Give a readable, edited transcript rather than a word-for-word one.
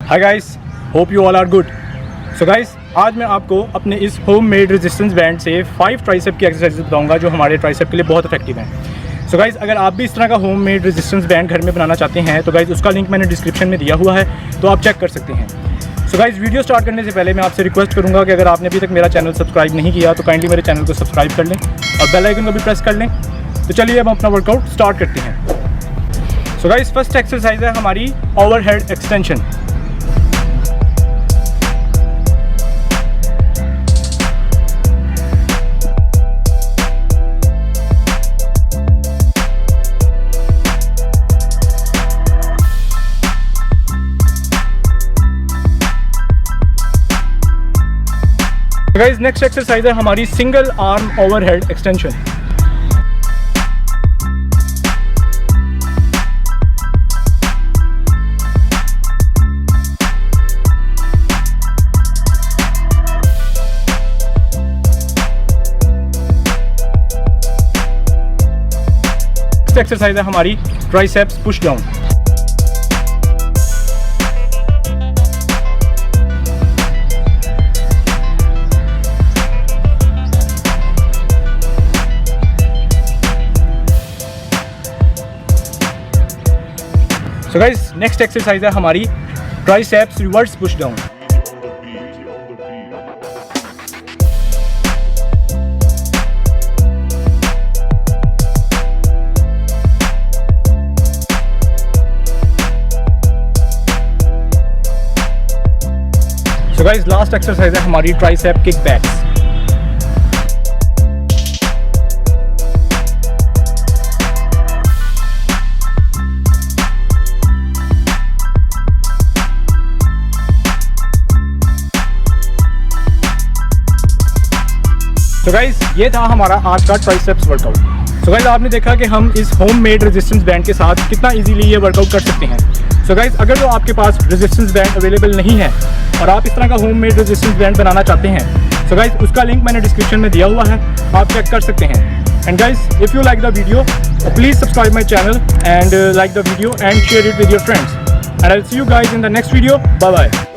Hi guys, hope you all are good. So guys, आज मैं आपको अपने इस होम मेड रेजिस्टेंस बैंड से 5 ट्राइसेप की एक्सरसाइज बताऊंगा जो हमारे ट्राइसेप के लिए बहुत इफेक्टिव हैं। सो गाइस, अगर आप भी इस तरह का होम मेड रेजिस्टेंस बैंड घर में बनाना चाहते हैं तो गाइस उसका लिंक मैंने डिस्क्रिप्शन में दिया हुआ है, तो आप चेक कर सकते हैं। सो गाइस, वीडियो स्टार्ट करने से पहले मैं आपसे रिक्वेस्ट करूंगा कि अगर आपने अभी तक मेरा चैनल सब्सक्राइब नहीं किया तो काइंडली मेरे चैनल को सब्सक्राइब कर लें और बेल आइकन को भी प्रेस कर लें। तो चलिए अब हम अपना वर्कआउट स्टार्ट करते हैं। सो गाइस, फर्स्ट एक्सरसाइज है हमारी overhead extension. Guys, next exercise है हमारी single arm overhead extension. Next exercise है हमारी triceps push down. So guys, next exercise है हमारी triceps reverse push down. So guys, last exercise है हमारी ट्राइसेप किक बैक्स। तो गाइस, ये था हमारा आज का ट्राइसेप्स वर्कआउट। सो गाइस, आपने देखा कि हम इस होम मेड रेजिस्टेंस बैंड के साथ कितना इजीली ये वर्कआउट कर सकते हैं। सो गाइस, अगर तो आपके पास रेजिस्टेंस बैंड अवेलेबल नहीं है और आप इस तरह का होम मेड रेजिस्टेंस बैंड बनाना चाहते हैं, सो गाइस उसका लिंक मैंने डिस्क्रिप्शन में दिया हुआ है, आप चेक कर सकते हैं। And guys, if you like the video please subscribe my channel and like the video and share it with your friends. And I will see you guys in the next video. Bye bye.